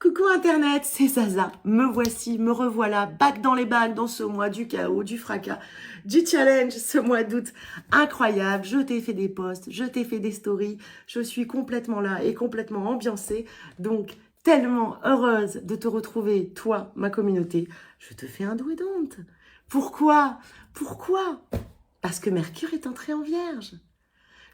Coucou Internet, c'est Zaza, me voici, me revoilà, back dans les bacs dans ce mois du chaos, du fracas, du challenge, ce mois d'août incroyable. Je t'ai fait des posts, je t'ai fait des stories, je suis complètement là et complètement ambiancée, donc tellement heureuse de te retrouver, toi, ma communauté. Je te fais un do et don't. Pourquoi? Parce que Mercure est entré en Vierge.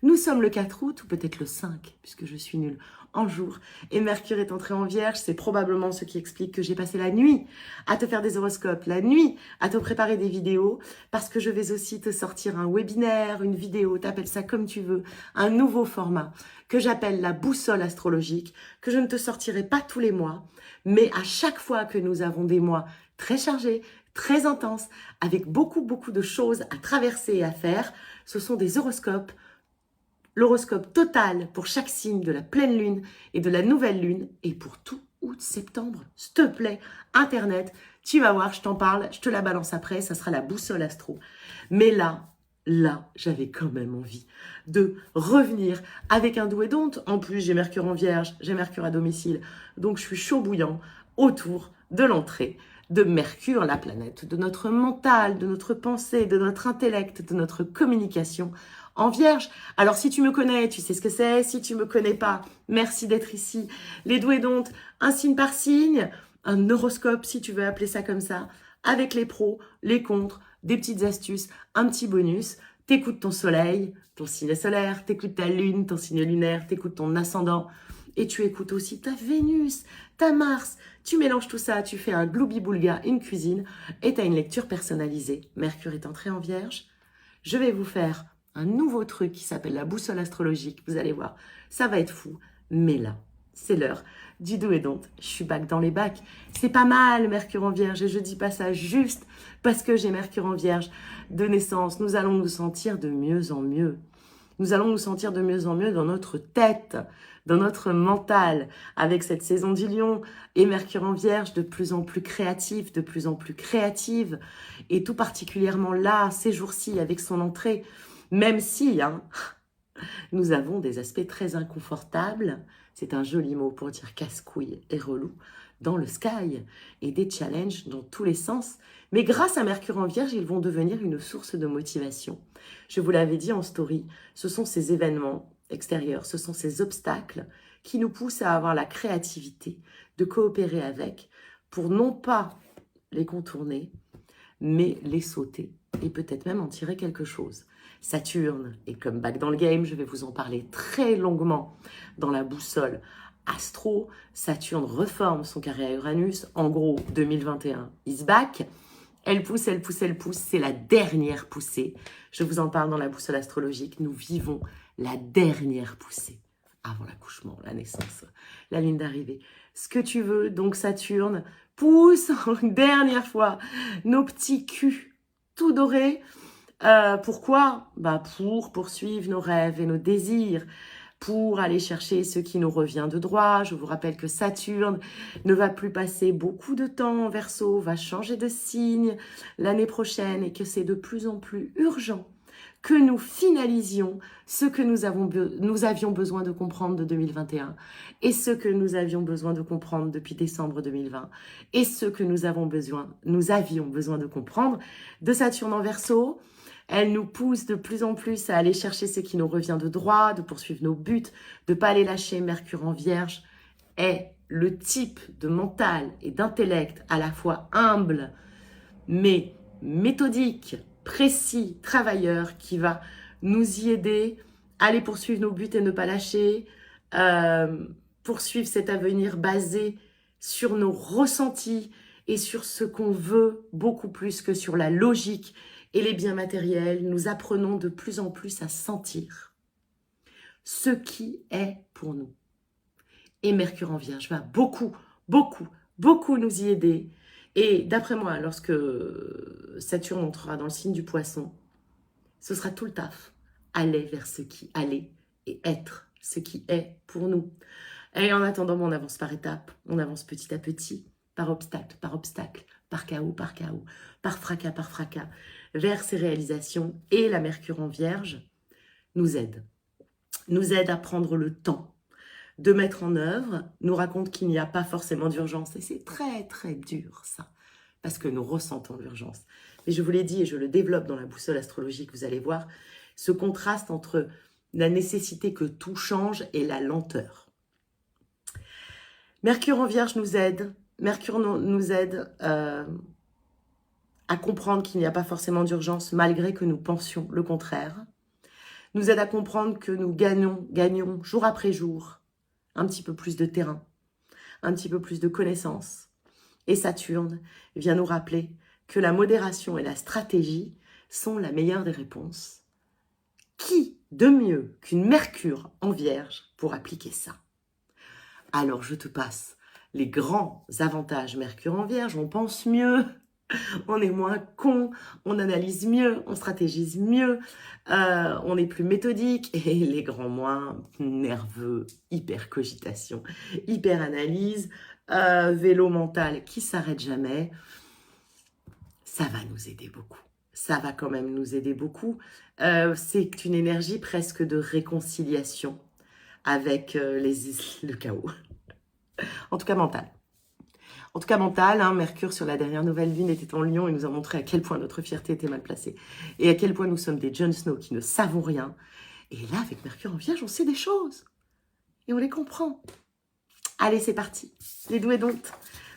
Nous sommes le 4 août ou peut-être le 5, puisque je suis nulle en jour. Et Mercure est entré en Vierge, c'est probablement ce qui explique que j'ai passé la nuit à te faire des horoscopes, la nuit à te préparer des vidéos, parce que je vais aussi te sortir un webinaire, une vidéo, t'appelles ça comme tu veux, un nouveau format que j'appelle la boussole astrologique, que je ne te sortirai pas tous les mois, mais à chaque fois que nous avons des mois très chargés, très intenses, avec beaucoup de choses à traverser et à faire, ce sont des horoscopes. L'horoscope total pour chaque signe de la pleine lune et de la nouvelle lune et pour tout août, septembre. S'il te plaît, Internet, tu vas voir, je t'en parle, je te la balance après, ça sera la boussole astro. Mais là, j'avais quand même envie de revenir avec un do et don't. En plus, j'ai Mercure en Vierge, j'ai Mercure à domicile, donc je suis chaud bouillant autour de l'entrée de Mercure, la planète, de notre mental, de notre pensée, de notre intellect, de notre communication en Vierge. Alors si tu me connais, tu sais ce que c'est. Si tu me connais pas, merci d'être ici. Les do et don't, un signe par signe, un horoscope si tu veux appeler ça comme ça, avec les pros, les contres, des petites astuces, un petit bonus. T'écoutes ton soleil, ton signe solaire, t'écoutes ta lune, ton signe lunaire, t'écoutes ton ascendant. Et tu écoutes aussi ta Vénus, ta Mars. Tu mélanges tout ça, tu fais un gloubi-boulga, une cuisine, et tu as une lecture personnalisée. Mercure est entré en Vierge. Je vais vous faire un nouveau truc qui s'appelle la boussole astrologique. Vous allez voir, ça va être fou. Mais là, c'est l'heure du do et don't. Je suis back dans les bacs. C'est pas mal, Mercure en Vierge. Et je dis pas ça juste parce que j'ai Mercure en Vierge de naissance. Nous allons nous sentir de mieux en mieux. Nous allons nous sentir de mieux en mieux dans notre tête, dans notre mental, avec cette saison du lion et Mercure en Vierge de plus en plus créatif, de plus en plus créative, et tout particulièrement là, ces jours-ci, avec son entrée, même si nous avons des aspects très inconfortables, c'est un joli mot pour dire casse-couille et relou, dans le sky, et des challenges dans tous les sens. Mais grâce à Mercure en Vierge, ils vont devenir une source de motivation. Je vous l'avais dit en story, ce sont ces événements extérieurs, ce sont ces obstacles qui nous poussent à avoir la créativité de coopérer avec pour non pas les contourner, mais les sauter et peut-être même en tirer quelque chose. Saturne est comme back dans le game, je vais vous en parler très longuement dans la boussole astro. Saturne reforme son carré à Uranus, en gros 2021 is back. Elle pousse, c'est la dernière poussée. Je vous en parle dans la boussole astrologique, nous vivons la dernière poussée avant l'accouchement, la naissance, la ligne d'arrivée. Ce que tu veux, donc Saturne pousse une dernière fois nos petits culs tout dorés. Pourquoi? Pour poursuivre nos rêves et nos désirs, pour aller chercher ce qui nous revient de droit. Je vous rappelle que Saturne ne va plus passer beaucoup de temps en Verseau, va changer de signe l'année prochaine et que c'est de plus en plus urgent que nous finalisions ce que nous avions besoin de comprendre de 2021 et ce que nous avions besoin de comprendre depuis décembre 2020 et ce que nous avions besoin de comprendre de Saturne en Verseau. Elle nous pousse de plus en plus à aller chercher ce qui nous revient de droit, de poursuivre nos buts, de ne pas les lâcher. Mercure en Vierge est le type de mental et d'intellect à la fois humble, mais méthodique, précis, travailleur, qui va nous y aider à aller poursuivre nos buts et ne pas lâcher, poursuivre cet avenir basé sur nos ressentis et sur ce qu'on veut beaucoup plus que sur la logique et les biens matériels. Nous apprenons de plus en plus à sentir ce qui est pour nous. Et Mercure en Vierge va beaucoup nous y aider. Et d'après moi, lorsque Saturne entrera dans le signe du Poisson, ce sera tout le taf. Aller vers ce qui allait et être ce qui est pour nous. Et en attendant, on avance par étapes, on avance petit à petit, par obstacle, par chaos, par fracas, vers ces réalisations. Et la Mercure en Vierge nous aide à prendre le temps de mettre en œuvre, nous raconte qu'il n'y a pas forcément d'urgence. Et c'est très, très dur, ça, parce que nous ressentons l'urgence. Mais je vous l'ai dit, et je le développe dans la boussole astrologique, vous allez voir, ce contraste entre la nécessité que tout change et la lenteur. Mercure en Vierge nous aide. Mercure nous aide à comprendre qu'il n'y a pas forcément d'urgence, malgré que nous pensions le contraire. Nous aide à comprendre que nous gagnons jour après jour un petit peu plus de terrain, un petit peu plus de connaissances. Et Saturne vient nous rappeler que la modération et la stratégie sont la meilleure des réponses. Qui de mieux qu'une Mercure en Vierge pour appliquer ça? Alors je te passe les grands avantages Mercure en Vierge. On pense mieux, on est moins con, on analyse mieux, on stratégise mieux, on est plus méthodique, et les grands moins nerveux, hyper cogitation, hyper analyse, vélo mental qui s'arrête jamais. Ça va nous aider beaucoup. Ça va quand même nous aider beaucoup. C'est une énergie presque de réconciliation avec le chaos. En tout cas mental. En tout cas mental, hein, Mercure sur la dernière nouvelle lune était en Lion et nous a montré à quel point notre fierté était mal placée. Et à quel point nous sommes des Jon Snow qui ne savons rien. Et là, avec Mercure en Vierge, on sait des choses. Et on les comprend. Allez, c'est parti. Les doués domptes.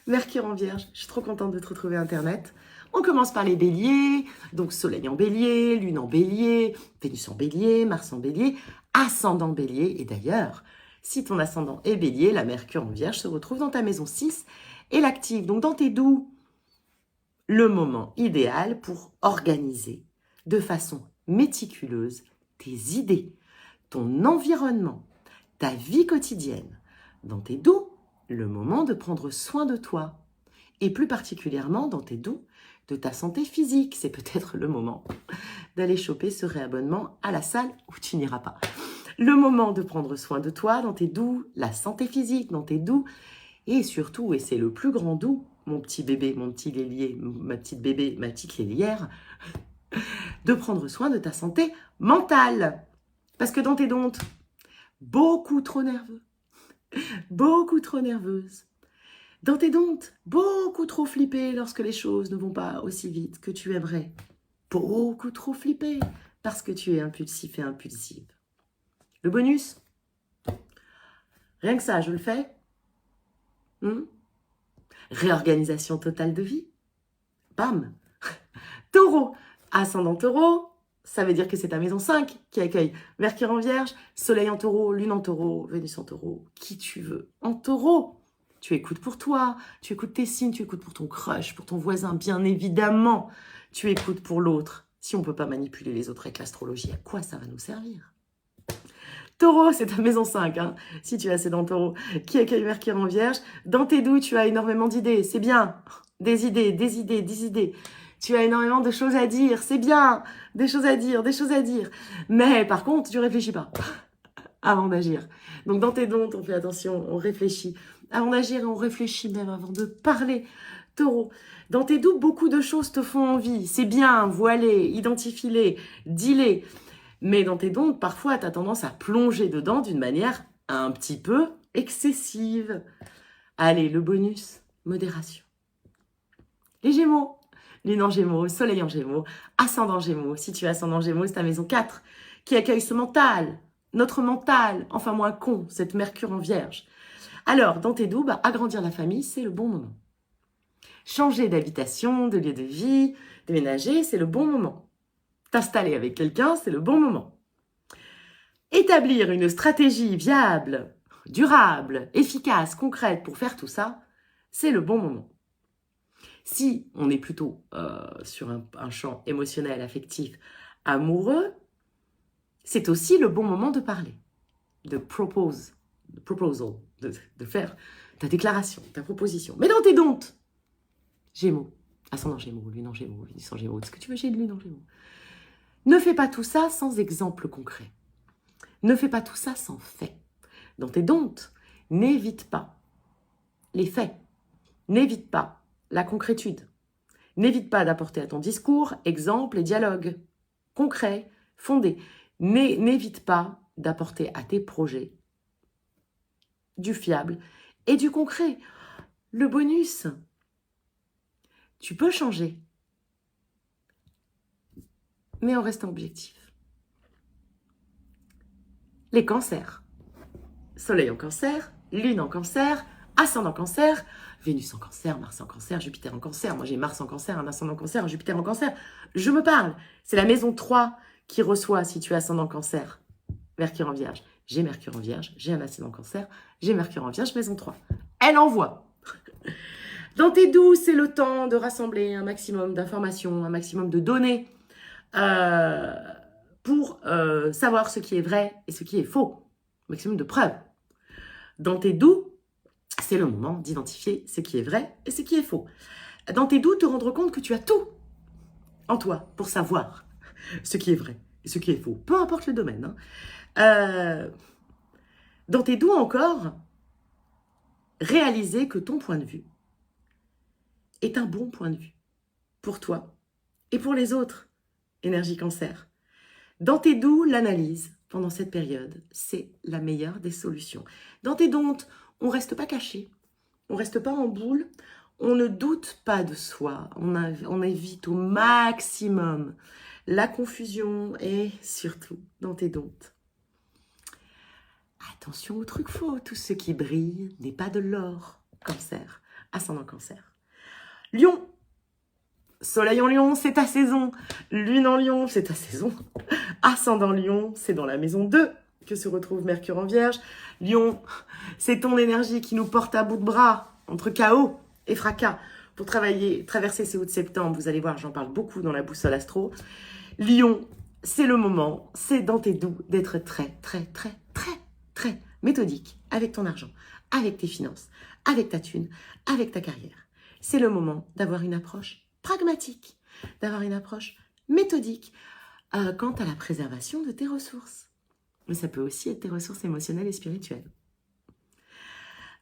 Mercure en Vierge. Je suis trop contente de te retrouver Internet. On commence par les béliers. Donc Soleil en bélier, Lune en bélier, Vénus en bélier, Mars en bélier, ascendant bélier. Et d'ailleurs, si ton ascendant est bélier, la Mercure en Vierge se retrouve dans ta maison 6 et l'active. Donc dans tes doux, le moment idéal pour organiser de façon méticuleuse tes idées, ton environnement, ta vie quotidienne. Dans tes doux, le moment de prendre soin de toi. Et plus particulièrement dans tes doux, de ta santé physique. C'est peut-être le moment d'aller choper ce réabonnement à la salle où tu n'iras pas. Le moment de prendre soin de toi dans tes doux, la santé physique dans tes doux, et surtout, et c'est le plus grand doux, mon petit bébé, mon petit lélier, ma petite bébé, ma petite lélière, de prendre soin de ta santé mentale. Parce que dans tes domptes, beaucoup trop nerveux, beaucoup trop nerveuse. Dans tes domptes, beaucoup trop flippé lorsque les choses ne vont pas aussi vite que tu aimerais. Beaucoup trop flippé parce que tu es impulsif et impulsive. Le bonus, rien que ça, je le fais. Réorganisation totale de vie. Bam. Taureau. Ascendant Taureau, ça veut dire que c'est ta maison 5 qui accueille Mercure en Vierge, Soleil en Taureau, Lune en Taureau, Vénus en Taureau, qui tu veux en Taureau. Tu écoutes pour toi, tu écoutes tes signes, tu écoutes pour ton crush, pour ton voisin, bien évidemment. Tu écoutes pour l'autre. Si on ne peut pas manipuler les autres avec l'astrologie, à quoi ça va nous servir? Taureau, c'est ta maison 5, hein, si tu es ascendant Taureau, qui accueille Mercure en Vierge. Dans tes doux, tu as énormément d'idées, c'est bien. Des idées, des idées, des idées. Tu as énormément de choses à dire, c'est bien. Des choses à dire, des choses à dire. Mais par contre, tu réfléchis pas avant d'agir. Donc dans tes dons, on fait attention, on réfléchit. Avant d'agir, on réfléchit même avant de parler. Taureau, dans tes doutes, beaucoup de choses te font envie. C'est bien, voiler, identifie-les, dis-les. Mais dans tes dons, parfois, tu as tendance à plonger dedans d'une manière un petit peu excessive. Allez, le bonus, modération. Les Gémeaux, Lune en Gémeaux, Soleil en Gémeaux, ascendant Gémeaux. Si tu es ascendant Gémeaux, c'est ta maison 4 qui accueille ce mental, notre mental, enfin moins con, cette Mercure en Vierge. Alors, dans tes doux, agrandir la famille, c'est le bon moment. Changer d'habitation, de lieu de vie, déménager, c'est le bon moment. T'installer avec quelqu'un, c'est le bon moment. Établir une stratégie viable, durable, efficace, concrète pour faire tout ça, c'est le bon moment. Si on est plutôt sur un champ émotionnel, affectif, amoureux, c'est aussi le bon moment de parler, de proposal, de faire ta déclaration, ta proposition. Mais dans tes domptes, Gémeaux, ascendant Gémeaux, Lune en Gémeaux, Vénus en Gémeaux, ce que tu veux, j'ai de Lune en Gémeaux. Ne fais pas tout ça sans exemple concret. Ne fais pas tout ça sans fait. Dans tes domptes, n'évite pas les faits. N'évite pas la concrétude. N'évite pas d'apporter à ton discours exemples et dialogues concrets, fondés. N'évite pas d'apporter à tes projets du fiable et du concret. Le bonus, tu peux changer, mais en restant objectif. Les cancers. Soleil en cancer, lune en cancer, ascendant cancer, Vénus en cancer, Mars en cancer, Jupiter en cancer. Moi, j'ai Mars en cancer, un ascendant en cancer, un Jupiter en cancer. Je me parle. C'est la maison 3 qui reçoit si tu es ascendant cancer. Mercure en vierge. J'ai Mercure en vierge, j'ai un ascendant cancer, j'ai Mercure en vierge, maison 3. Elle envoie. Dans tes doux, c'est le temps de rassembler un maximum d'informations, un maximum de données pour savoir ce qui est vrai et ce qui est faux. Maximum de preuves. Dans tes doux, c'est le moment d'identifier ce qui est vrai et ce qui est faux. Dans tes doux, te rendre compte que tu as tout en toi pour savoir ce qui est vrai et ce qui est faux. Peu importe le domaine. Dans tes doux encore, réaliser que ton point de vue est un bon point de vue pour toi et pour les autres. Énergie cancer. Dans tes doux, l'analyse pendant cette période, c'est la meilleure des solutions. Dans tes doutes, on ne reste pas caché, on ne reste pas en boule, on ne doute pas de soi, on évite au maximum la confusion et surtout dans tes doutes. Attention aux trucs faux, tout ce qui brille n'est pas de l'or. Cancer, ascendant cancer. Lion, soleil en lion, c'est ta saison. Lune en lion, c'est ta saison. Ascendant lion, c'est dans la maison 2 que se retrouve Mercure en vierge. Lion, c'est ton énergie qui nous porte à bout de bras entre chaos et fracas pour traverser ces août septembre. Vous allez voir, j'en parle beaucoup dans la boussole astro. Lion, c'est le moment, c'est dans tes doux d'être très méthodique avec ton argent, avec tes finances, avec ta thune, avec ta carrière. C'est le moment d'avoir une approche pragmatique, d'avoir une approche méthodique quant à la préservation de tes ressources. Mais ça peut aussi être tes ressources émotionnelles et spirituelles.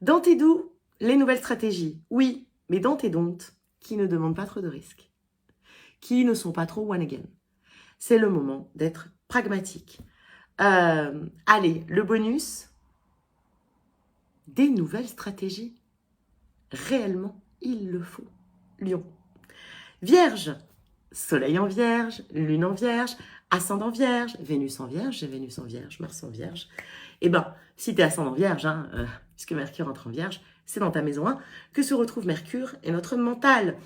Dans tes doux, les nouvelles stratégies, oui, mais dans tes doutes, qui ne demandent pas trop de risques, qui ne sont pas trop one again. C'est le moment d'être pragmatique. Allez, le bonus, des nouvelles stratégies. Réellement, il le faut. Lion. Vierge, soleil en vierge, lune en vierge, ascendant vierge, Vénus en vierge, Mars en vierge. Eh bien, si tu es ascendant vierge, puisque Mercure entre en vierge, c'est dans ta maison 1 que se retrouve Mercure et notre mental.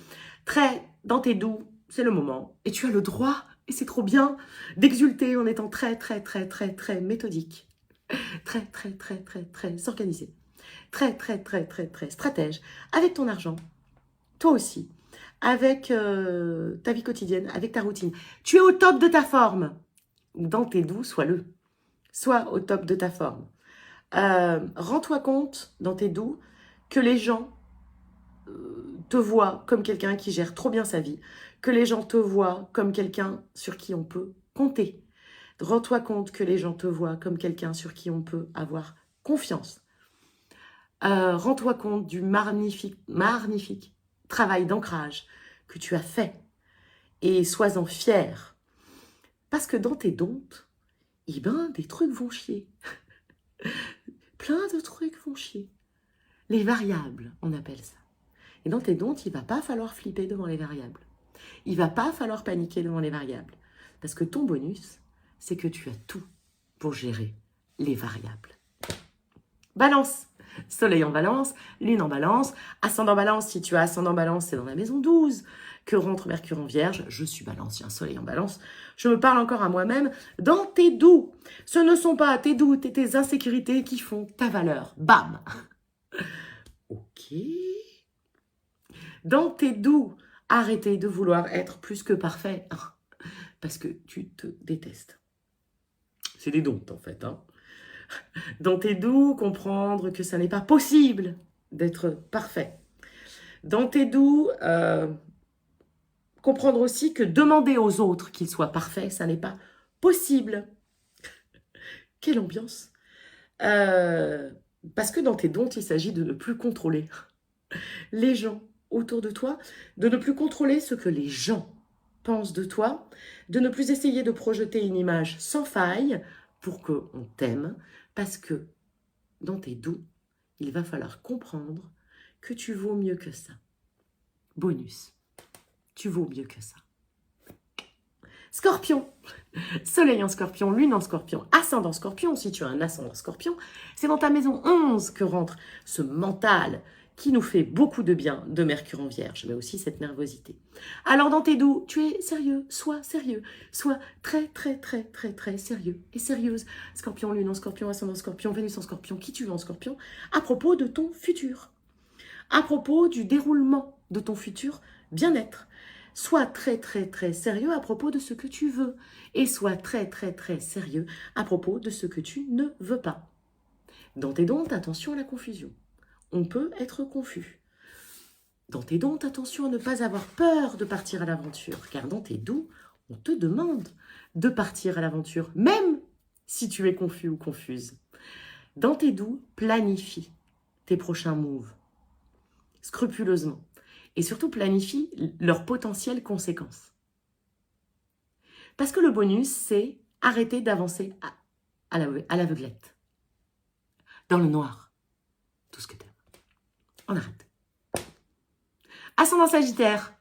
Très dans tes doux, c'est le moment. Et tu as le droit, et c'est trop bien, d'exulter en étant très méthodique. Très organisé. Très stratège. Avec ton argent. Toi aussi. Avec ta vie quotidienne, avec ta routine. Tu es au top de ta forme. Dans tes doux, sois-le. Sois au top de ta forme. Rends-toi compte, dans tes doux, que les gens te voient comme quelqu'un qui gère trop bien sa vie, que les gens te voient comme quelqu'un sur qui on peut compter. Rends-toi compte que les gens te voient comme quelqu'un sur qui on peut avoir confiance. Rends-toi compte du magnifique travail d'ancrage que tu as fait et sois-en fier. Parce que dans tes doutes, eh ben, des trucs vont chier. Plein de trucs vont chier. Les variables, on appelle ça. Et dans tes doutes, il ne va pas falloir flipper devant les variables. Il ne va pas falloir paniquer devant les variables. Parce que ton bonus, c'est que tu as tout pour gérer les variables. Balance, soleil en balance, lune en balance, ascendant balance, si tu as ascendant balance, c'est dans la maison 12 que rentre Mercure en vierge. Je suis balance, il y a un soleil en balance. Je me parle encore à moi-même. Dans tes doux, ce ne sont pas tes doutes et tes insécurités qui font ta valeur. Bam. Ok. Dans tes doux, arrêtez de vouloir être plus que parfait parce que tu te détestes. C'est des doutes en fait. Dans tes doux, comprendre que ça n'est pas possible d'être parfait. Dans tes doux, comprendre aussi que demander aux autres qu'ils soient parfaits, ça n'est pas possible. Quelle ambiance. Parce que dans tes dons, il s'agit de ne plus contrôler les gens autour de toi, de ne plus contrôler ce que les gens pensent de toi, de ne plus essayer de projeter une image sans faille pour qu'on t'aime, parce que dans tes doux, il va falloir comprendre que tu vaux mieux que ça. Bonus, tu vaux mieux que ça. Scorpion, soleil en scorpion, lune en scorpion, ascendant scorpion, si tu as un ascendant scorpion, c'est dans ta maison 11 que rentre ce mental qui nous fait beaucoup de bien de Mercure en Vierge, mais aussi cette nervosité. Alors dans tes doux, tu es sérieux, sois très très très très très sérieux et sérieuse. Scorpion, lune en scorpion, ascendant scorpion, Vénus en scorpion, qui tu veux en scorpion, à propos de ton futur, à propos du déroulement de ton futur bien-être. Sois très très très sérieux à propos de ce que tu veux et sois très très très sérieux à propos de ce que tu ne veux pas. Dans tes dons, attention à la confusion. On peut être confus. Dans tes dons, attention à ne pas avoir peur de partir à l'aventure, car dans tes doux, on te demande de partir à l'aventure, même si tu es confus ou confuse. Dans tes doux, planifie tes prochains moves, scrupuleusement, et surtout planifie leurs potentielles conséquences. Parce que le bonus, c'est arrêter d'avancer à l'aveuglette, dans le noir, tout ce que t'aimes. On arrête. Ascendant Sagittaire,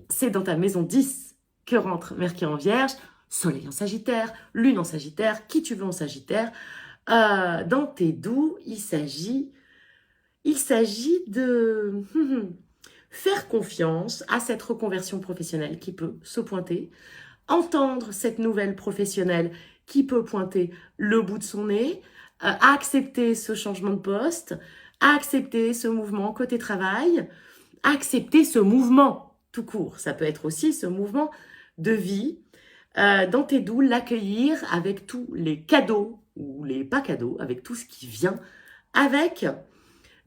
c'est dans ta maison 10 que rentre Mercure en Vierge, Soleil en Sagittaire, Lune en Sagittaire, qui tu veux en Sagittaire. Dans tes doux, il s'agit de faire confiance à cette reconversion professionnelle qui peut se pointer, entendre cette nouvelle professionnelle qui peut pointer le bout de son nez, accepter ce changement de poste, accepter ce mouvement côté travail, accepter ce mouvement tout court. Ça peut être aussi ce mouvement de vie. Dans tes doux, l'accueillir avec tous les cadeaux ou les pas cadeaux, avec tout ce qui vient avec.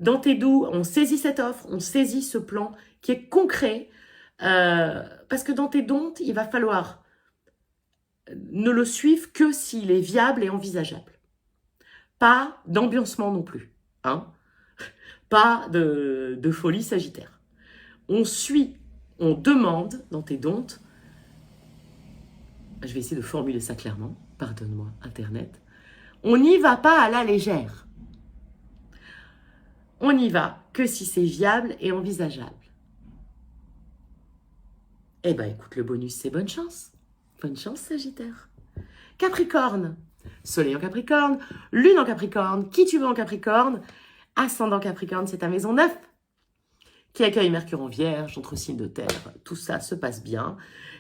Dans tes doux, on saisit cette offre, on saisit ce plan qui est concret. Parce que dans tes dons, il va falloir ne le suivre que s'il est viable et envisageable. Pas d'ambiancement non plus. Hein, pas de folie sagittaire. On suit, on demande dans tes dons. Je vais essayer de formuler ça clairement. Pardonne-moi, Internet. On n'y va pas à la légère. On n'y va que si c'est viable et envisageable. Eh bien, écoute, le bonus, c'est bonne chance. Bonne chance, Sagittaire. Capricorne. Soleil en Capricorne, Lune en Capricorne, qui tu veux en Capricorne. Ascendant Capricorne, c'est ta maison 9 qui accueille Mercure en Vierge, entre signes de terre. Tout ça se passe bien.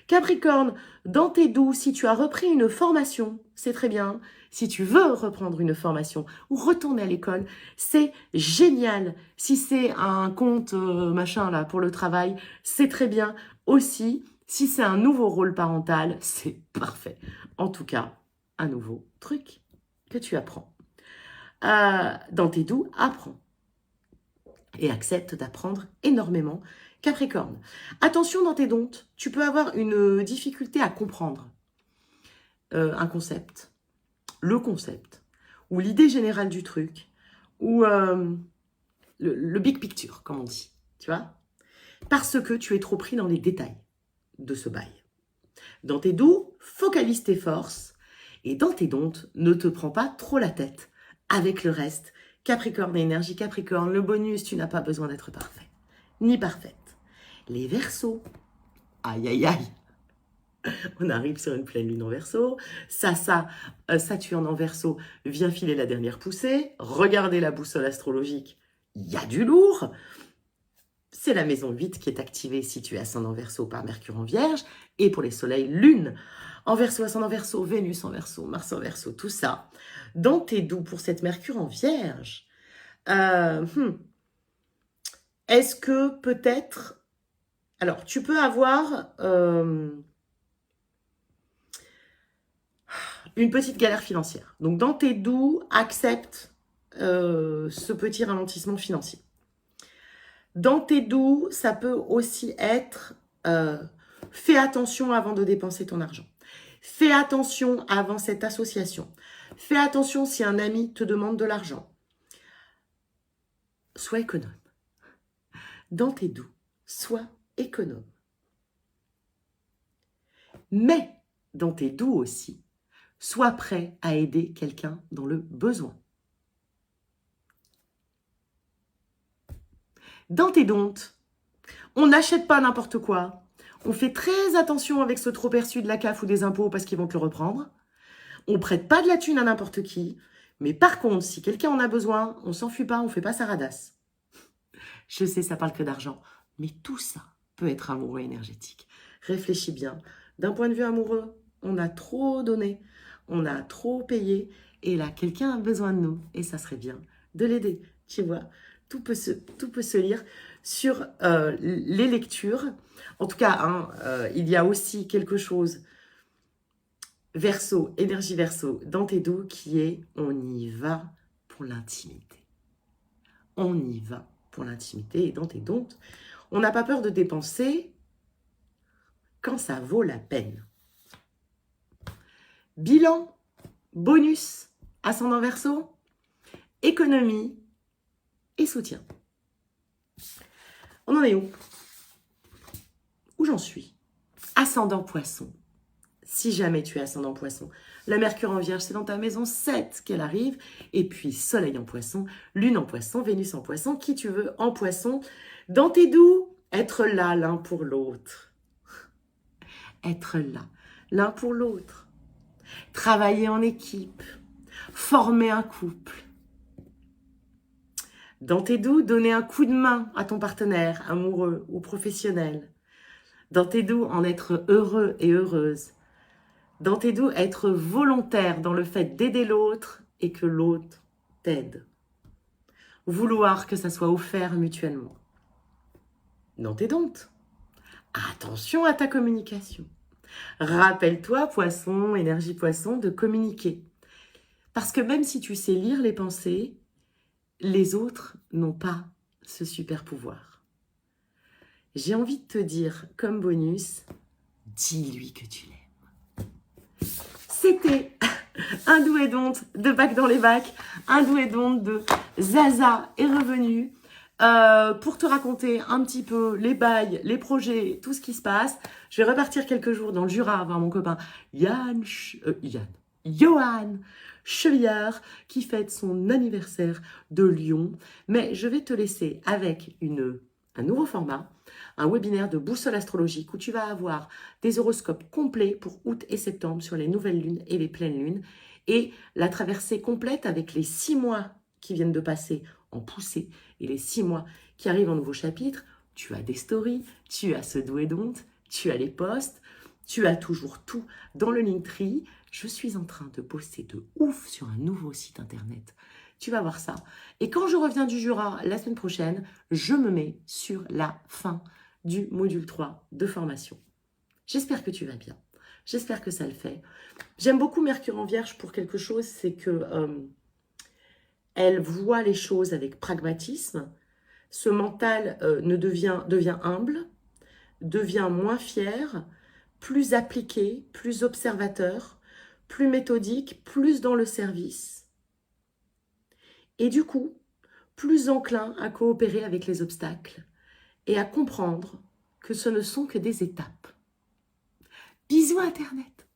Capricorne, dans tes doux, si tu as repris une formation, c'est très bien. Si tu veux reprendre une formation ou retourner à l'école, c'est génial. Si c'est un compte machin là pour le travail, c'est très bien aussi. Si c'est un nouveau rôle parental, c'est parfait. En tout cas, un nouveau truc que tu apprends. Dans tes doux, apprends. Et accepte d'apprendre énormément. Capricorne, attention dans tes dons, tu peux avoir une difficulté à comprendre un concept, le concept, ou l'idée générale du truc, ou le big picture, comme on dit, tu vois, parce que tu es trop pris dans les détails de ce bail. Dans tes doux, focalise tes forces, et dans tes dons, ne te prends pas trop la tête avec le reste. Capricorne, énergie Capricorne, le bonus, tu n'as pas besoin d'être parfait, ni parfaite. Les Verseaux, aïe aïe aïe, on arrive sur une pleine lune en Verseau. Saturne en Verseau vient filer la dernière poussée. Regardez la boussole astrologique, il y a du lourd. C'est la maison 8 qui est activée si tu es ascendant Verseau par Mercure en Vierge. Et pour les soleils, Lune en Verseau, ascendant Verseau, Vénus en Verseau, Mars en Verseau, tout ça. Dans tes doux pour cette Mercure en Vierge, est-ce que peut-être... Alors, tu peux avoir une petite galère financière. Donc, dans tes doux, accepte ce petit ralentissement financier. Dans tes doux, ça peut aussi être fais attention avant de dépenser ton argent. Fais attention avant cette association. Fais attention si un ami te demande de l'argent. Sois économe. Dans tes doux, sois économe. Mais dans tes doux aussi, sois prêt à aider quelqu'un dans le besoin. Dans tes dontes, on n'achète pas n'importe quoi. On fait très attention avec ce trop perçu de la CAF ou des impôts parce qu'ils vont te le reprendre. On prête pas de la thune à n'importe qui. Mais par contre, si quelqu'un en a besoin, on s'enfuit pas, on fait pas sa radasse. Je sais, ça parle que d'argent. Mais tout ça peut être amoureux énergétique. Réfléchis bien. D'un point de vue amoureux, on a trop donné, on a trop payé. Et là, quelqu'un a besoin de nous. Et ça serait bien de l'aider. Tu vois, tout peut se lire sur les lectures. En tout cas, hein, il y a aussi quelque chose Verseau, énergie Verseau, dans tes dos qui est on y va pour l'intimité. On y va pour l'intimité et dans tes dontes, on n'a pas peur de dépenser quand ça vaut la peine. Bilan, bonus, ascendant Verseau, économie et soutien. On en est où? Où j'en suis? Ascendant Poisson. Si jamais tu es ascendant Poisson, le Mercure en Vierge, c'est dans ta maison 7 qu'elle arrive. Et puis Soleil en Poisson, Lune en Poisson, Vénus en Poisson, qui tu veux en Poisson. Dans tes doux, être là l'un pour l'autre. Être là l'un pour l'autre. Travailler en équipe. Former un couple. Dans tes doux, donner un coup de main à ton partenaire, amoureux ou professionnel. Dans tes doux, en être heureux et heureuse. Dans tes doux, être volontaire dans le fait d'aider l'autre et que l'autre t'aide. Vouloir que ça soit offert mutuellement. Dans tes dontes, attention à ta communication. Rappelle-toi, Poisson, énergie Poisson, de communiquer. Parce que même si tu sais lire les pensées, les autres n'ont pas ce super pouvoir. J'ai envie de te dire, comme bonus, dis-lui que tu l'aimes. C'était un doux et donte de Bac dans les bacs, un doux et donte de Zaza est revenu pour te raconter un petit peu les bails, les projets, tout ce qui se passe. Je vais repartir quelques jours dans le Jura voir mon copain Johan Chevillard qui fête son anniversaire de Lyon. Mais je vais te laisser avec un nouveau format, un webinaire de boussole astrologique où tu vas avoir des horoscopes complets pour août et septembre sur les nouvelles lunes et les pleines lunes et la traversée complète avec les 6 mois qui viennent de passer en poussée et les 6 mois qui arrivent en nouveau chapitre. Tu as des stories, tu as ce doux et donte, tu as les posts, tu as toujours tout dans le Linktree. Je suis en train de bosser de ouf sur un nouveau site internet. Tu vas voir ça. Et quand je reviens du Jura la semaine prochaine, je me mets sur la fin du module 3 de formation. J'espère que tu vas bien. J'espère que ça le fait. J'aime beaucoup Mercure en Vierge pour quelque chose, c'est que elle voit les choses avec pragmatisme. Ce mental devient humble, devient moins fier, plus appliqué, plus observateur, plus méthodique, plus dans le service. Et du coup, plus enclin à coopérer avec les obstacles et à comprendre que ce ne sont que des étapes. Bisous Internet!